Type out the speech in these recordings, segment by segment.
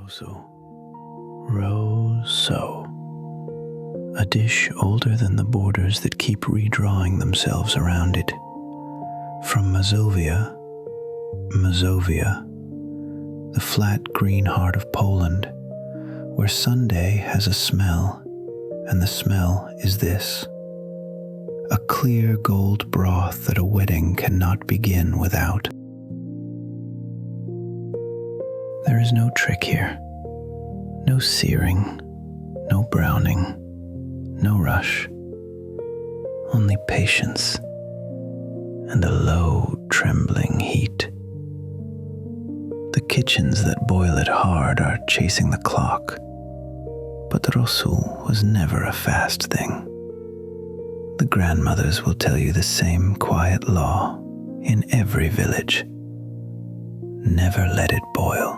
Rosół. Rosół. A dish older than the borders that keep redrawing themselves around it. From Mazovia, the flat green heart of Poland, where Sunday has a smell, and the smell is this: a clear gold broth that a wedding cannot begin without. There is no trick here, no searing, no browning, no rush, only patience and a low, trembling heat. The kitchens that boil it hard are chasing the clock, but the Rosół was never a fast thing. The grandmothers will tell you the same quiet law in every village. Never let it boil.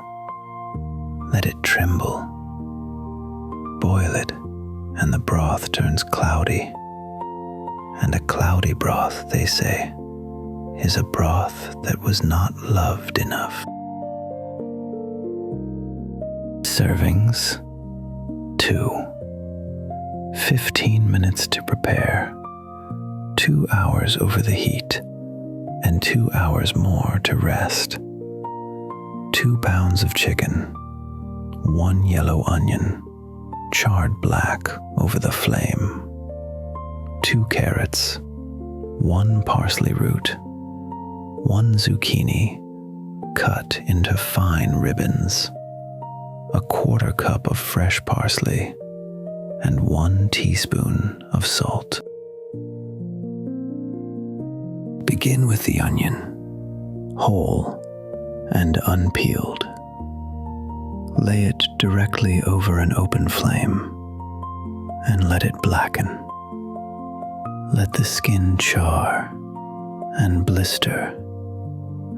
Let it tremble. Boil it, and the broth turns cloudy. And a cloudy broth, they say, is a broth that was not loved enough. Servings 2. 15 minutes to prepare, 2 hours over the heat, and 2 hours more to rest. 2 pounds of chicken, 1 yellow onion, charred black over the flame, 2 carrots, 1 parsley root, 1 zucchini cut into fine ribbons, a 1/4 cup of fresh parsley, and 1 teaspoon of salt. Begin with the onion, whole and unpeeled. Lay it directly over an open flame and let it blacken. Let the skin char and blister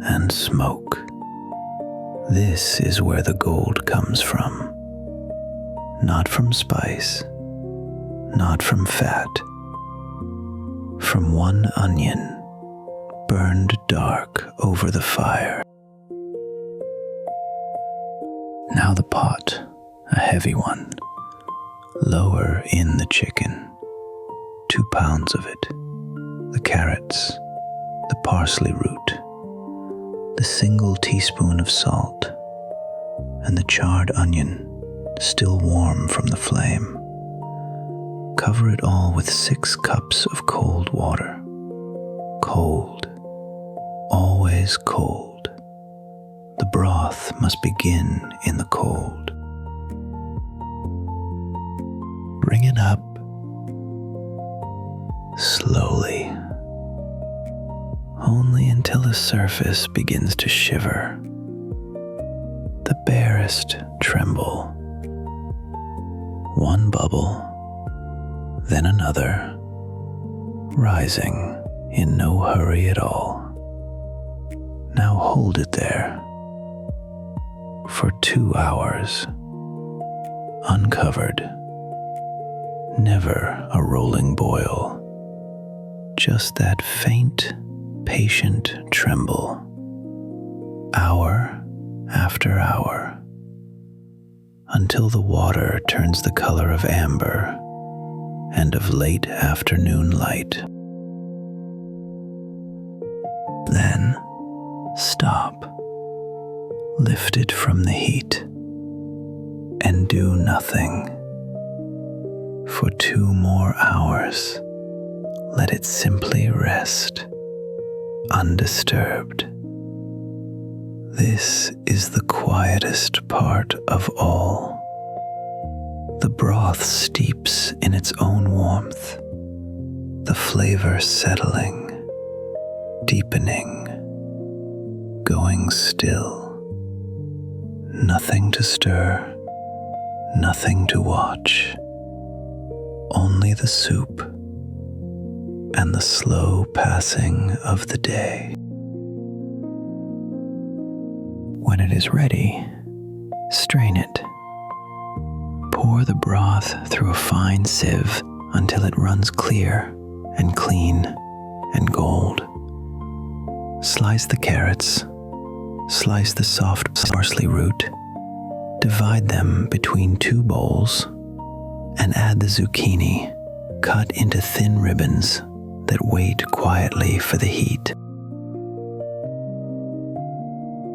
and smoke. This is where the gold comes from. Not from spice, not from fat. From 1 onion burned dark over the fire. Now the pot, a heavy one. Lower in the chicken, 2 pounds of it, the carrots, the parsley root, the single teaspoon of salt, and the charred onion, still warm from the flame. Cover it all with 6 cups of cold water. Cold, always cold. The broth must begin in the cold. Bring it up slowly, only until the surface begins to shiver. The barest tremble. 1 bubble, then another, rising in no hurry at all. Now hold it there for 2 hours, uncovered. Never a rolling boil, just that faint, patient tremble, hour after hour, until the water turns the color of amber and of late afternoon light. Then stop, lift it from the heat, and do nothing. For 2 more hours, let it simply rest, undisturbed. This is the quietest part of all. The broth steeps in its own warmth, the flavor settling, deepening, going still. Nothing to stir, nothing to watch. Only the soup and the slow passing of the day. When it is ready, strain it. Pour the broth through a fine sieve until it runs clear and clean and gold. Slice the carrots, slice the soft parsley root, Divide them between 2 bowls and add the zucchini cut into thin ribbons that wait quietly for the heat.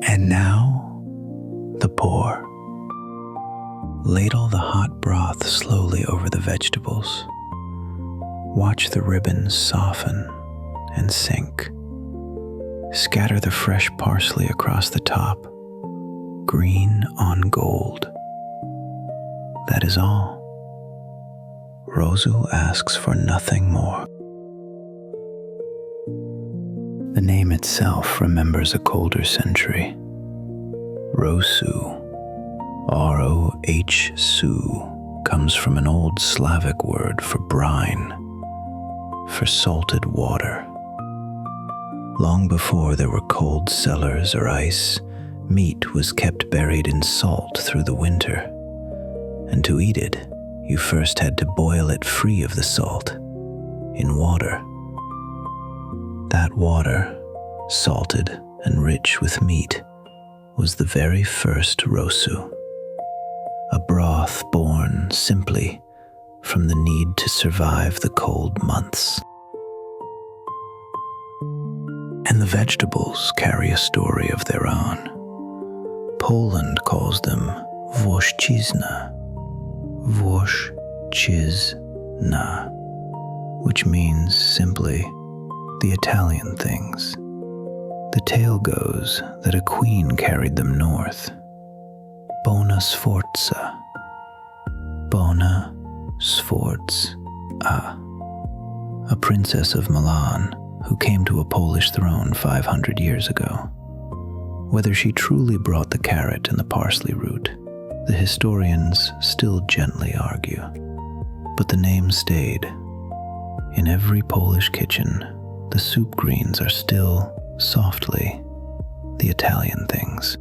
And now, the pour. Ladle the hot broth slowly over the vegetables. Watch the ribbons soften and sink. Scatter the fresh parsley across the top, green on gold. That is all. Rosół asks for nothing more. The name itself remembers a colder century. Rosół, ROH-soow, comes from an old Slavic word for brine, for salted water. Long before there were cold cellars or ice, meat was kept buried in salt through the winter, and to eat it, you first had to boil it free of the salt, in water. That water, salted and rich with meat, was the very first rosół, a broth born simply from the need to survive the cold months. And the vegetables carry a story of their own. Poland calls them włoszczyzna, which means simply the Italian things. The tale goes that a queen carried them north. Bona sforza, a princess of Milan who came to a Polish throne 500 years ago. Whether she truly brought the carrot and the parsley root, the historians still gently argue. But the name stayed. In every Polish kitchen, the soup greens are still, softly, the Italian things.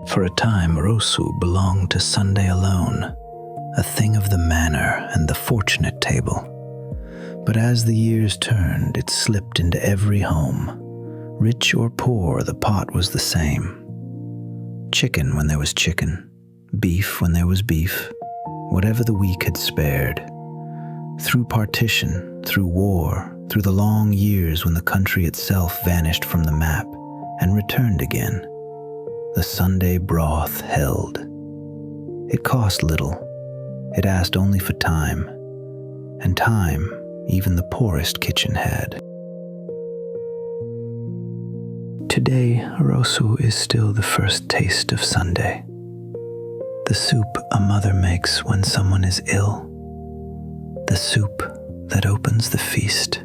For a time, rosół belonged to Sunday alone, a thing of the manor and the fortunate table. But as the years turned, it slipped into every home. Rich or poor, the pot was the same. Chicken when there was chicken, beef when there was beef, whatever the week had spared. Through partition, through war, through the long years when the country itself vanished from the map and returned again, the Sunday broth held. It cost little. It asked only for time, and time even the poorest kitchen had. Today, rosół is still the first taste of Sunday. The soup a mother makes when someone is ill. The soup that opens the feast.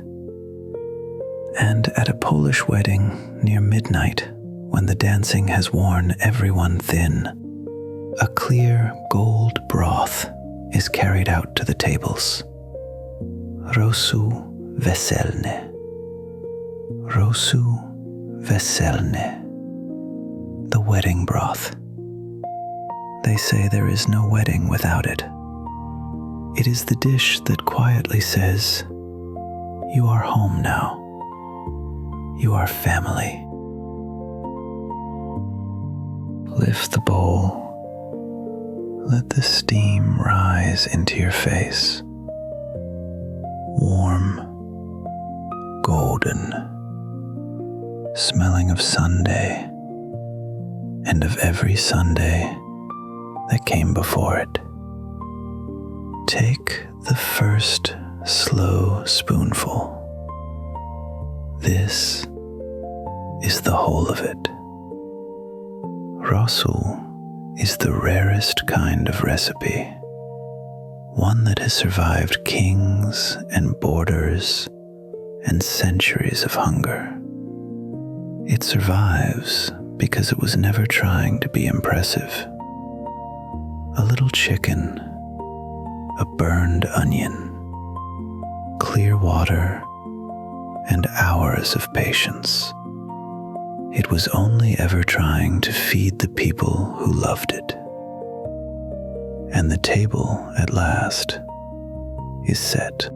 And at a Polish wedding near midnight, when the dancing has worn everyone thin, a clear gold broth is carried out to the tables. Rosół weselny. Rosół weselny. The wedding broth. They say there is no wedding without it. It is the dish that quietly says, "You are home now. You are family." Lift the bowl. Let the steam rise into your face. Warm, golden, smelling of Sunday and of every Sunday that came before it. Take the first slow spoonful. This is the whole of it. Rosół is the rarest kind of recipe, one that has survived kings and borders and centuries of hunger. It survives because it was never trying to be impressive. A little chicken, a burned onion, clear water, and hours of patience. It was only ever trying to feed the people who loved it. And the table, at last, is set.